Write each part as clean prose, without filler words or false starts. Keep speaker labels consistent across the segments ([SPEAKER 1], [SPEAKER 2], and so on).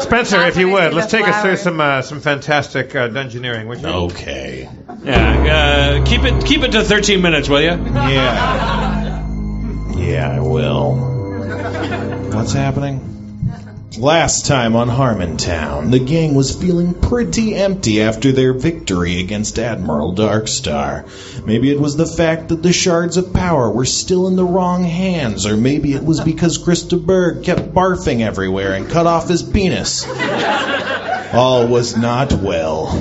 [SPEAKER 1] Spencer, if you would, let's take us through some fantastic dungeoneering, would you?
[SPEAKER 2] Okay.
[SPEAKER 3] Yeah, keep it to 13 minutes, will you?
[SPEAKER 2] Yeah, I will. What's happening? Last time on Harmontown, the gang was feeling pretty empty after their victory against Admiral Darkstar. Maybe it was the fact that the shards of power were still in the wrong hands, or maybe it was because Krista Berg kept barfing everywhere and cut off his penis. All was not well.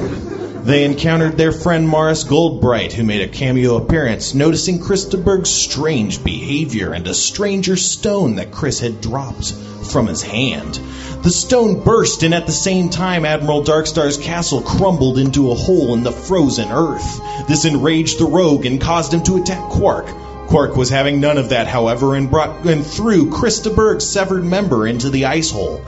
[SPEAKER 2] They encountered their friend Morris Goldbright, who made a cameo appearance, noticing Krista Berg's strange behavior and a stranger stone that Chris had dropped from his hand. The stone burst, and at the same time, Admiral Darkstar's castle crumbled into a hole in the frozen earth. This enraged the rogue and caused him to attack Quark. Quark was having none of that, however, and threw Krista Berg's severed member into the ice hole.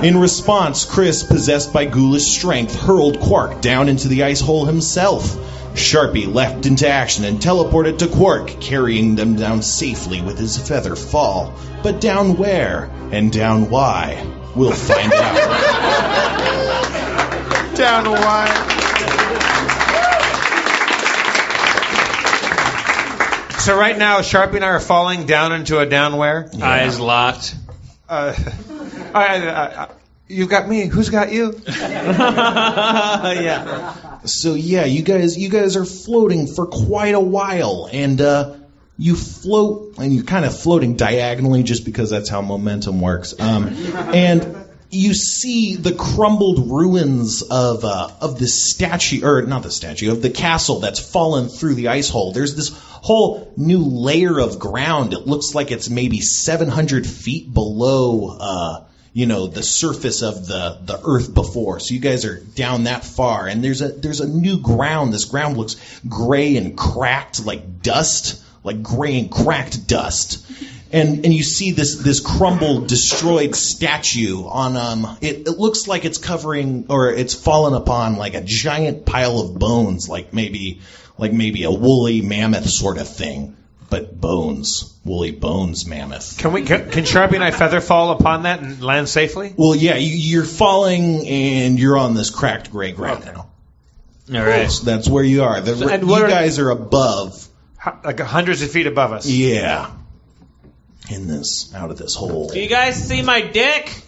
[SPEAKER 2] In response, Chris, possessed by ghoulish strength, hurled Quark down into the ice hole himself. Sharpie leapt into action and teleported to Quark, carrying them down safely with his feather fall. But down where and down why? We'll find out.
[SPEAKER 1] Down why? So right now, Sharpie and I are falling down into a down where?
[SPEAKER 3] Yeah. Eyes locked.
[SPEAKER 1] You got me. Who's got you?
[SPEAKER 3] Yeah.
[SPEAKER 2] So yeah, you guys are floating for quite a while, and you float, and you're kind of floating diagonally just because that's how momentum works. And you see the crumbled ruins of the statue, or not the statue, of the castle that's fallen through the ice hole. There's this whole new layer of ground. It looks like it's maybe 700 feet below the surface of the earth before. So you guys are down that far, and there's a new ground. This ground looks gray and cracked, like dust, like gray and cracked dust. And you see this crumbled, destroyed statue on it looks like it's covering, or it's fallen upon like a giant pile of bones, like maybe a woolly mammoth sort of thing. But bones, woolly bones, mammoth.
[SPEAKER 1] Can Sharpie and I feather fall upon that and land safely?
[SPEAKER 2] Well, yeah, you're falling and you're on this cracked gray ground now.
[SPEAKER 3] All right,
[SPEAKER 2] that's where you are. You guys are above,
[SPEAKER 1] like hundreds of feet above us.
[SPEAKER 2] Yeah, out of this hole.
[SPEAKER 3] Do you guys see my dick?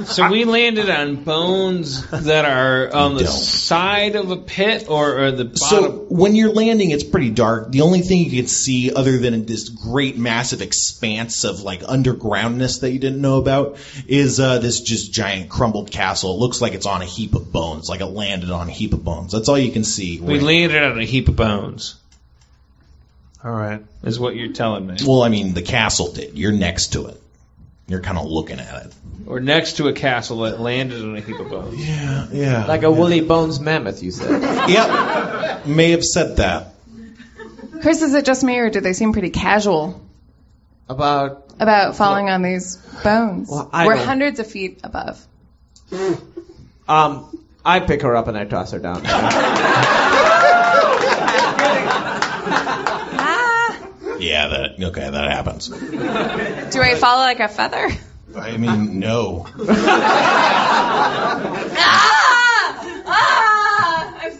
[SPEAKER 3] So we landed on bones that are on the side of a pit or the bottom?
[SPEAKER 2] So when you're landing, it's pretty dark. The only thing you can see other than this great massive expanse of like undergroundness that you didn't know about is this just giant crumbled castle. It looks like it's on a heap of bones, like it landed on a heap of bones. That's all you can see.
[SPEAKER 3] We landed on a heap of bones.
[SPEAKER 1] All right.
[SPEAKER 3] Is what you're telling me.
[SPEAKER 2] Well, I mean, the castle did. You're next to it. You're kind of looking at it.
[SPEAKER 3] Or next to a castle that landed on a heap of bones.
[SPEAKER 2] Yeah.
[SPEAKER 4] Like a woolly bones mammoth, you said.
[SPEAKER 2] Yep. May have said that.
[SPEAKER 5] Chris, is it just me, or do they seem pretty casual
[SPEAKER 4] about
[SPEAKER 5] falling on these bones?
[SPEAKER 4] Well,
[SPEAKER 5] we're hundreds of feet above.
[SPEAKER 4] I pick her up and I toss her down.
[SPEAKER 2] Yeah, that happens.
[SPEAKER 5] Do I fall like a feather?
[SPEAKER 2] I mean, no.
[SPEAKER 5] I'm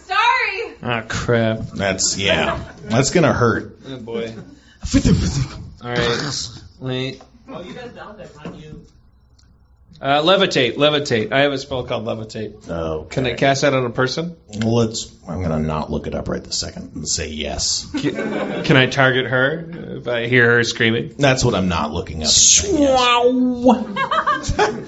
[SPEAKER 5] sorry.
[SPEAKER 3] Ah, crap.
[SPEAKER 2] That's gonna hurt.
[SPEAKER 3] Oh, boy. All right. Wait. Oh, you guys down there, aren't you? Levitate. I have a spell called levitate.
[SPEAKER 2] Oh.
[SPEAKER 3] Can I cast that on a person?
[SPEAKER 2] Well, I'm gonna not look it up right this second and say yes.
[SPEAKER 3] Can I target her if I hear her screaming?
[SPEAKER 2] That's what I'm not looking up. Yes.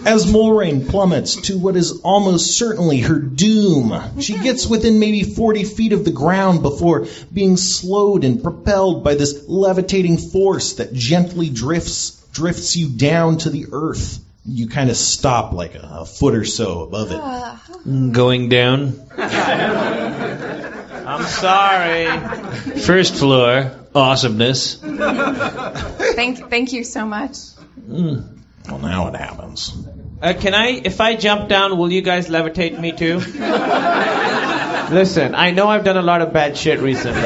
[SPEAKER 2] As Mulrain plummets to what is almost certainly her doom, she gets within maybe 40 feet of the ground before being slowed and propelled by this levitating force that gently drifts you down to the earth. You kind of stop like a foot or so above it.
[SPEAKER 3] Going down. I'm sorry. First floor, awesomeness.
[SPEAKER 5] Thank you so much.
[SPEAKER 2] Well, now it happens.
[SPEAKER 4] If I jump down, will you guys levitate me too? Listen, I know I've done a lot of bad shit recently.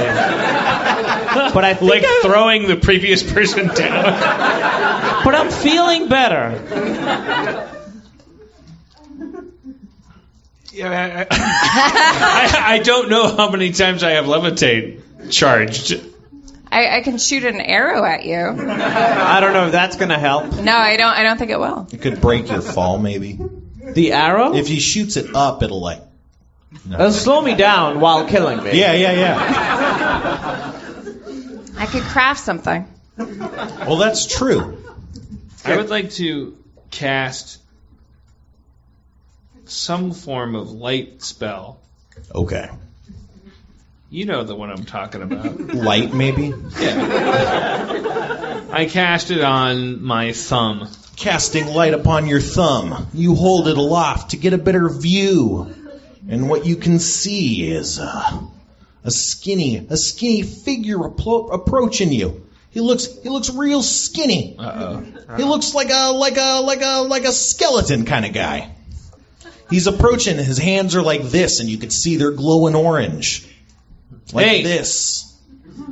[SPEAKER 4] But I think
[SPEAKER 3] Like throwing the previous person down.
[SPEAKER 4] but I'm feeling better.
[SPEAKER 3] Yeah, I don't know how many times I have levitate charged.
[SPEAKER 5] I can shoot an arrow at you.
[SPEAKER 4] I don't know if that's gonna help.
[SPEAKER 5] No, I don't think it will.
[SPEAKER 2] It could break your fall, maybe.
[SPEAKER 4] The arrow?
[SPEAKER 2] If he shoots it up, it'll like...
[SPEAKER 4] It'll slow me down while killing me.
[SPEAKER 2] Yeah.
[SPEAKER 5] I could craft something.
[SPEAKER 2] Well, that's true.
[SPEAKER 3] I would like to cast some form of light spell.
[SPEAKER 2] Okay.
[SPEAKER 3] You know the one I'm talking about.
[SPEAKER 2] Light, maybe?
[SPEAKER 3] I cast it on my thumb.
[SPEAKER 2] Casting light upon your thumb. You hold it aloft to get a better view. And what you can see is a skinny figure approaching you. He looks real skinny.
[SPEAKER 3] Uh-oh.
[SPEAKER 2] He looks like a skeleton kind of guy. He's approaching. His hands are like this, and you can see they're glowing orange, like
[SPEAKER 3] Hey.
[SPEAKER 2] this.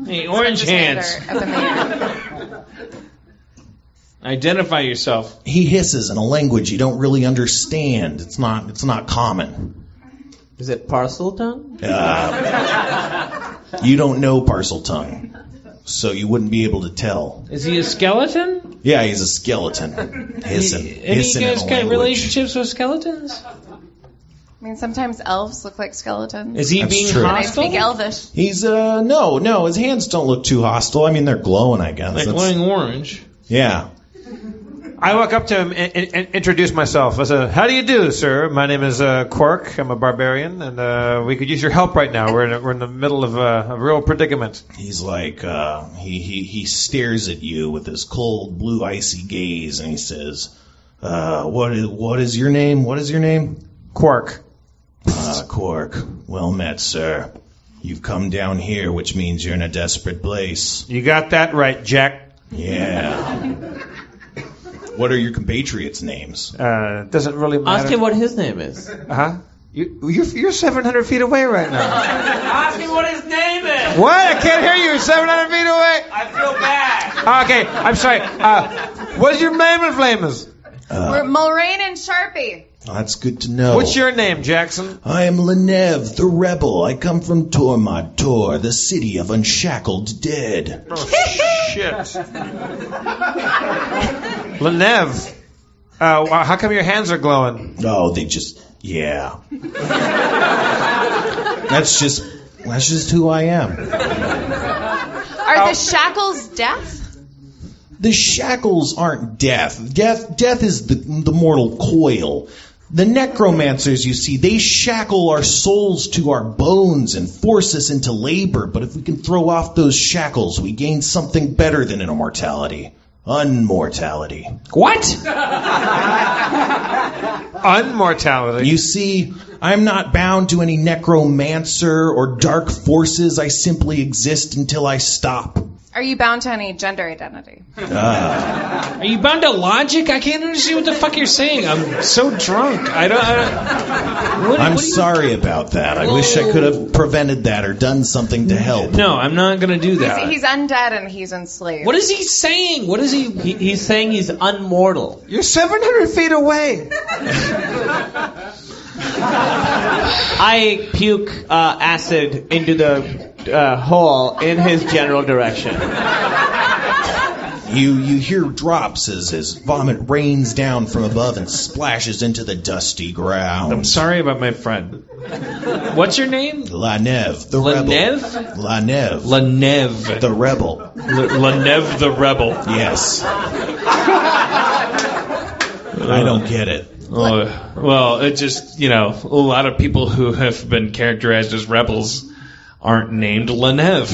[SPEAKER 3] Hey, orange hands.
[SPEAKER 5] Up in the air.
[SPEAKER 3] Identify yourself.
[SPEAKER 2] He hisses in a language you don't really understand. It's not common.
[SPEAKER 4] Is it parcel tongue?
[SPEAKER 2] You don't know parcel tongue, so you wouldn't be able to tell.
[SPEAKER 3] Is he a skeleton?
[SPEAKER 2] Yeah, he's a skeleton. Hissing.
[SPEAKER 3] Any of you
[SPEAKER 2] Hissing in
[SPEAKER 3] guys
[SPEAKER 2] a
[SPEAKER 3] got
[SPEAKER 2] language.
[SPEAKER 3] relationships with skeletons?
[SPEAKER 5] I mean, sometimes elves look like skeletons.
[SPEAKER 3] Is he
[SPEAKER 2] That's
[SPEAKER 3] being
[SPEAKER 2] true.
[SPEAKER 5] And I
[SPEAKER 3] hostile?
[SPEAKER 5] speak Elvish.
[SPEAKER 2] He's no, his hands don't look too hostile. I mean, they're glowing, I guess.
[SPEAKER 3] Like
[SPEAKER 2] That's-
[SPEAKER 3] glowing orange.
[SPEAKER 2] Yeah.
[SPEAKER 1] I walk up to him and introduce myself. I said, "How do you do, sir? My name is Quark. I'm a barbarian, and we could use your help right now. We're in the middle of a real predicament."
[SPEAKER 2] He's like, he stares at you with his cold, blue, icy gaze, and he says, what is your name? What is your name?
[SPEAKER 1] Quark.
[SPEAKER 2] Quark. Well met, sir. You've come down here, which means you're in a desperate place.
[SPEAKER 1] You got that right, Jack.
[SPEAKER 2] Yeah. What are your compatriots' names?
[SPEAKER 1] Doesn't really matter.
[SPEAKER 4] Ask him what his name is.
[SPEAKER 1] Huh? You're 700 feet away right now.
[SPEAKER 4] Ask him what his name is.
[SPEAKER 1] What? I can't hear you. You're 700 feet away.
[SPEAKER 4] I feel bad.
[SPEAKER 1] Okay, I'm sorry. What's your name and flames?
[SPEAKER 5] We're Mulrain and Sharpie.
[SPEAKER 2] That's good to know.
[SPEAKER 1] What's your name, Jackson?
[SPEAKER 2] I am Lenev, the rebel. I come from Tormod Tor, the city of unshackled dead.
[SPEAKER 1] Oh, shit. Lenev. How come your hands are glowing?
[SPEAKER 2] Oh, they just, yeah. That's just who I am.
[SPEAKER 5] Are the shackles death?
[SPEAKER 2] The shackles aren't death. Death is the mortal coil. The necromancers, you see, they shackle our souls to our bones and force us into labor. But if we can throw off those shackles, we gain something better than immortality. Unmortality.
[SPEAKER 3] What?
[SPEAKER 1] Unmortality.
[SPEAKER 2] You see, I'm not bound to any necromancer or dark forces. I simply exist until I stop.
[SPEAKER 5] Are you bound to any gender identity?
[SPEAKER 3] Are you bound to logic? I can't understand what the fuck you're saying. I'm so drunk.
[SPEAKER 2] I'm sorry about that. I wish I could have prevented that or done something to help.
[SPEAKER 3] No, I'm not going to do that.
[SPEAKER 5] He's undead and he's enslaved.
[SPEAKER 3] What is he saying? What is he?
[SPEAKER 4] He's saying he's unmortal.
[SPEAKER 1] You're 700 feet away.
[SPEAKER 4] I puke acid into the hole in his general direction.
[SPEAKER 2] You hear drops as vomit rains down from above and splashes into the dusty ground.
[SPEAKER 3] I'm sorry about my friend. What's your name?
[SPEAKER 2] Lanev, the
[SPEAKER 3] Lanev?
[SPEAKER 2] rebel. Lanev.
[SPEAKER 3] Lanev.
[SPEAKER 2] The rebel.
[SPEAKER 3] Lanev the rebel.
[SPEAKER 2] Yes. I don't get it.
[SPEAKER 3] Oh, well, it just, a lot of people who have been characterized as rebels aren't named Lanev.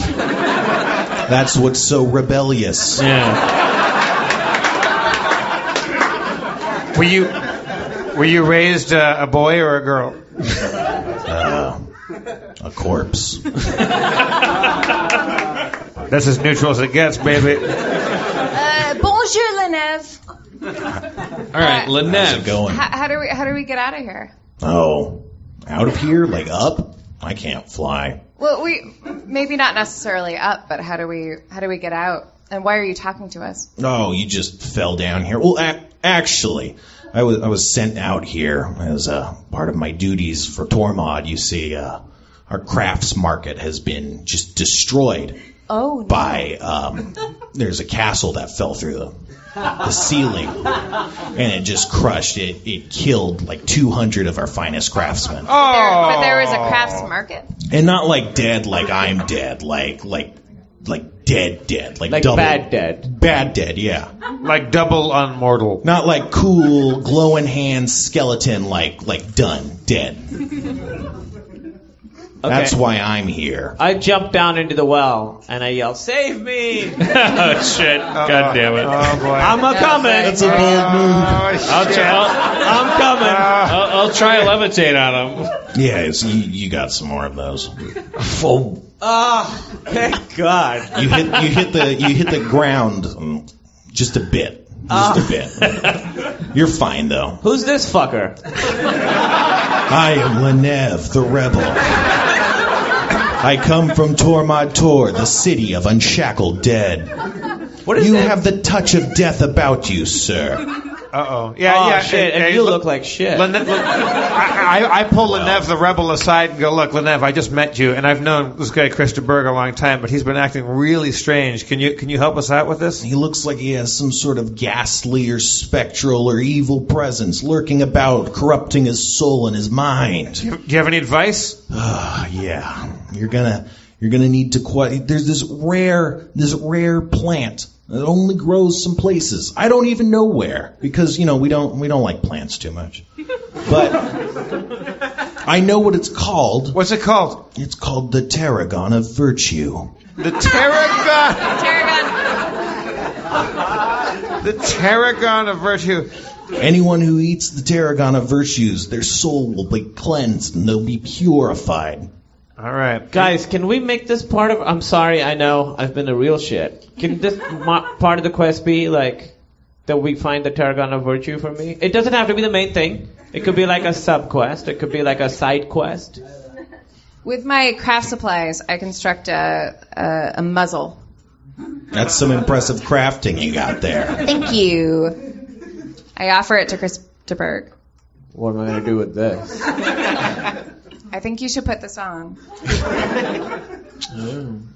[SPEAKER 2] That's what's so rebellious.
[SPEAKER 3] Yeah.
[SPEAKER 1] Were you raised a boy or a girl?
[SPEAKER 2] A corpse.
[SPEAKER 1] That's as neutral as it gets, baby.
[SPEAKER 5] Bonjour, Lenev.
[SPEAKER 3] All right,
[SPEAKER 2] How's it
[SPEAKER 3] Lanev.
[SPEAKER 2] going?
[SPEAKER 5] How do we get out of here?
[SPEAKER 2] Oh, out of here? Like up? I can't fly.
[SPEAKER 5] Well, we maybe not necessarily up, but how do we get out? And why are you talking to us?
[SPEAKER 2] Oh, you just fell down here. Well, actually, I was sent out here as part of my duties for Tormod. You see, our crafts market has been just destroyed.
[SPEAKER 5] Oh, no.
[SPEAKER 2] By there's a castle that fell through the ceiling, and it just crushed it. It killed like 200 of our finest craftsmen.
[SPEAKER 5] But there was a crafts market?
[SPEAKER 2] And not like dead, like I'm dead, like dead, like double.
[SPEAKER 4] Bad dead.
[SPEAKER 2] Bad dead, yeah.
[SPEAKER 1] Like double unmortal.
[SPEAKER 2] Not like cool, glowing hands skeleton, like done, dead. That's why I'm here.
[SPEAKER 4] I jump down into the well and I yell, "Save me!"
[SPEAKER 3] Oh, shit. God damn it.
[SPEAKER 1] Oh, boy.
[SPEAKER 4] I'm a coming.
[SPEAKER 2] That's a bold move.
[SPEAKER 4] I'm coming.
[SPEAKER 3] I'll try to levitate on him.
[SPEAKER 2] Yeah, so you got some more of those.
[SPEAKER 4] Thank God.
[SPEAKER 2] You hit the ground just a bit. Just a bit. You're fine though.
[SPEAKER 4] Who's this fucker?
[SPEAKER 2] I am Lenev, the rebel. I come from Tormod Tor, the city of unshackled dead.
[SPEAKER 4] What is
[SPEAKER 2] You
[SPEAKER 4] that?
[SPEAKER 2] have the touch of death about you, sir.
[SPEAKER 1] Uh-oh. Yeah.
[SPEAKER 4] Shit, and you look like shit.
[SPEAKER 1] I pull Lenev the rebel aside and go, look, Lenev, I just met you, and I've known this guy Chris de Burgh a long time, but he's been acting really strange. Can you help us out with this?
[SPEAKER 2] He looks like he has some sort of ghastly or spectral or evil presence lurking about, corrupting his soul and his mind.
[SPEAKER 1] Do you have any advice?
[SPEAKER 2] Yeah. You're gonna need to there's this rare plant that only grows some places. I don't even know where, because we don't like plants too much. But I know what it's called.
[SPEAKER 1] What's it called?
[SPEAKER 2] It's called the Tarragon of Virtue.
[SPEAKER 1] The Tarragon.
[SPEAKER 5] Tarragon.
[SPEAKER 1] The Tarragon of Virtue.
[SPEAKER 2] Anyone who eats the Tarragon of Virtues, their soul will be cleansed and they'll be purified.
[SPEAKER 1] All right.
[SPEAKER 4] Guys, can we make this part of... I'm sorry, I know, I've been a real shit. Can this part of the quest be, like, that we find the Tarragon of Virtue for me? It doesn't have to be the main thing. It could be like a sub-quest. It could be like a side quest.
[SPEAKER 5] With my craft supplies, I construct a muzzle.
[SPEAKER 2] That's some impressive crafting you got there.
[SPEAKER 5] Thank you. I offer it to Chris de Burgh.
[SPEAKER 4] What am I going to do with this?
[SPEAKER 5] I think you should put this on.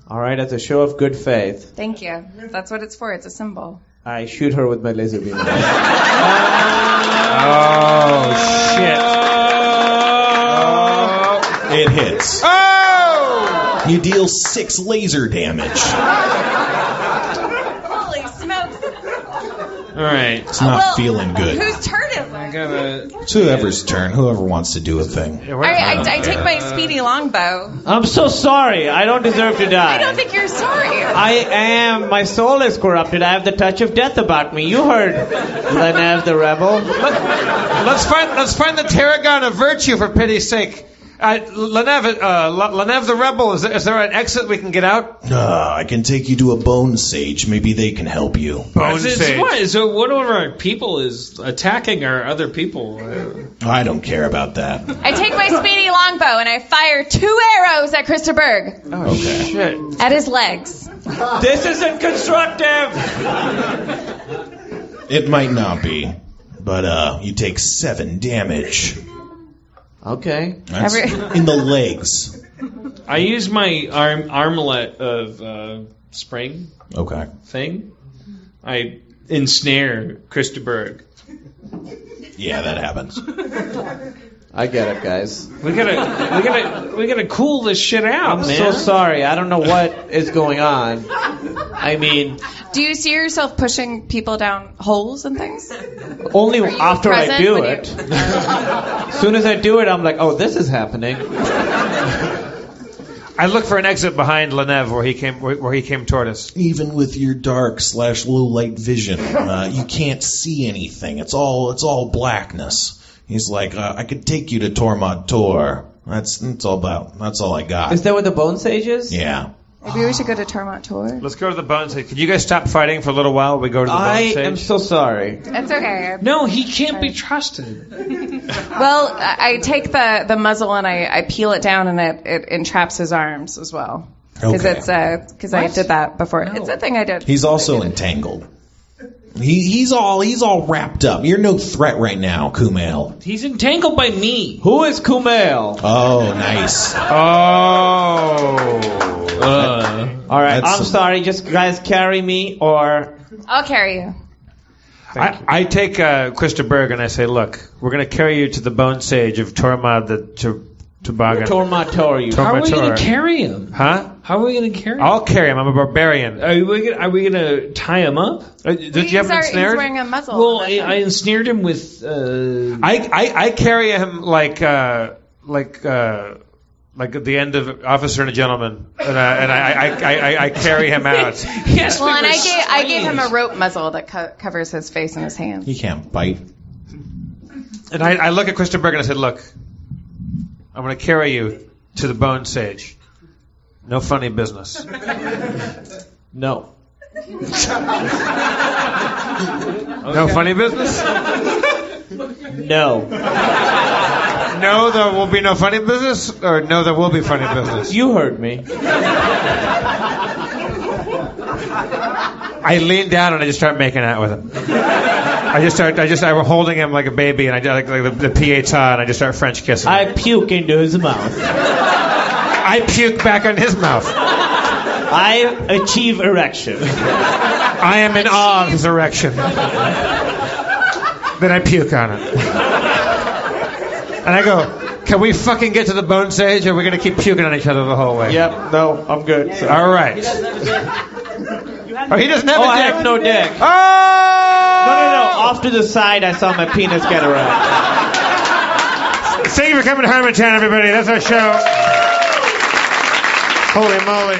[SPEAKER 4] All right, as a show of good faith,
[SPEAKER 5] Thank you. That's what it's for. It's a symbol.
[SPEAKER 4] I shoot her with my laser beam.
[SPEAKER 1] Oh, shit.
[SPEAKER 2] It hits.
[SPEAKER 1] Oh!
[SPEAKER 2] You deal 6 laser damage.
[SPEAKER 5] Holy smokes.
[SPEAKER 3] All right.
[SPEAKER 2] It's not feeling good.
[SPEAKER 5] Whose turn is it?
[SPEAKER 2] It's whoever's turn. Whoever wants to do a thing.
[SPEAKER 5] I take my speedy longbow.
[SPEAKER 4] I'm so sorry. I don't deserve to die.
[SPEAKER 5] I don't think you're sorry.
[SPEAKER 4] I am. My soul is corrupted. I have the touch of death about me. You heard Lenev the rebel.
[SPEAKER 1] Let's find the Tarragon of Virtue, for pity's sake. Lenev the rebel, is there an exit we can get out?
[SPEAKER 2] I can take you to a bone sage. Maybe they can help you.
[SPEAKER 1] Bone sage.
[SPEAKER 3] What? So one of our people is attacking our other people.
[SPEAKER 2] I don't care about that.
[SPEAKER 5] I take my speedy longbow and I fire 2 arrows at Chris de Burgh.
[SPEAKER 4] Oh, shit.
[SPEAKER 5] At his legs.
[SPEAKER 4] This isn't constructive.
[SPEAKER 2] It might not be, but you take 7 damage.
[SPEAKER 4] Okay.
[SPEAKER 2] That's in the legs.
[SPEAKER 3] I use my armlet of spring
[SPEAKER 2] Okay.
[SPEAKER 3] thing. I ensnare Chris de Burgh.
[SPEAKER 2] Yeah, that happens.
[SPEAKER 4] I get it, guys.
[SPEAKER 3] We gotta cool this shit out,
[SPEAKER 4] I'm
[SPEAKER 3] man.
[SPEAKER 4] so sorry. I don't know what is going on. I mean,
[SPEAKER 5] Do you see yourself pushing people down holes and things?
[SPEAKER 4] only
[SPEAKER 5] you
[SPEAKER 4] after I
[SPEAKER 5] present
[SPEAKER 4] do
[SPEAKER 5] when
[SPEAKER 4] it. As soon as I do it, I'm like, oh, this is happening.
[SPEAKER 1] I look for an exit behind Lenev where he came toward us.
[SPEAKER 2] Even with your dark/low light vision, you can't see anything. It's all blackness. He's like, I could take you to Tormod Tor. That's all I got.
[SPEAKER 4] Is that what the bone sage is?
[SPEAKER 2] Yeah.
[SPEAKER 5] Maybe we should go to Torment.
[SPEAKER 1] Let's go to the bone stage. Could you guys stop fighting for a little while? We go to the bone
[SPEAKER 4] I
[SPEAKER 1] stage.
[SPEAKER 4] am so sorry.
[SPEAKER 5] It's okay.
[SPEAKER 3] No, he can't be trusted.
[SPEAKER 5] Well, I take the muzzle and I peel it down, and it entraps his arms as well. Because I did that before. No. It's a thing I did.
[SPEAKER 2] He's also entangled. He's all wrapped up. You're no threat right now, Kumail.
[SPEAKER 3] He's entangled by me.
[SPEAKER 4] Who is Kumail?
[SPEAKER 2] Oh, nice.
[SPEAKER 4] All right, I'm sorry. Just guys carry me, or
[SPEAKER 5] I'll carry you.
[SPEAKER 1] I take Krista Berg and I say, look, we're going to carry you to the bone sage of Torma the Toboggan.
[SPEAKER 4] Tormator.
[SPEAKER 3] How are we going to carry him?
[SPEAKER 1] Huh?
[SPEAKER 3] How are we going to carry him?
[SPEAKER 1] I'll carry him. I'm a barbarian.
[SPEAKER 3] Are we going to tie him up?
[SPEAKER 1] Did you have him
[SPEAKER 5] He's
[SPEAKER 1] ensnared?
[SPEAKER 5] wearing a muzzle.
[SPEAKER 3] Well, I ensnared him with.
[SPEAKER 1] I carry him like at the end of Officer and a Gentleman, and I carry him out.
[SPEAKER 3] Yes.
[SPEAKER 5] Well, and I gave him a rope muzzle that covers his face and his hands.
[SPEAKER 2] He can't bite.
[SPEAKER 1] And I look at Krista Berg and I said, look, I'm going to carry you to the bone sage. No funny business.
[SPEAKER 4] no.
[SPEAKER 1] No funny business?
[SPEAKER 4] No.
[SPEAKER 1] No, there will be no funny business? Or no, there will be funny business?
[SPEAKER 4] You heard me.
[SPEAKER 1] I lean down and I just start making out with him. I'm holding him like a baby, and I like the pieta, and I just start French kissing him.
[SPEAKER 4] I puke into his mouth.
[SPEAKER 1] I puke back on his mouth.
[SPEAKER 4] I achieve erection.
[SPEAKER 1] I am in awe of his erection. Then I puke on it. And I go, can we fucking get to the bone stage, or are we going to keep puking on each other the whole way?
[SPEAKER 4] Yep, no, I'm good. So.
[SPEAKER 1] All right. Oh, he doesn't have a dick.
[SPEAKER 4] I have no dick.
[SPEAKER 1] Oh!
[SPEAKER 4] No. Off to the side, I saw my penis get erect.
[SPEAKER 1] Thank you for coming to Harmontown, everybody. That's our show. Holy moly.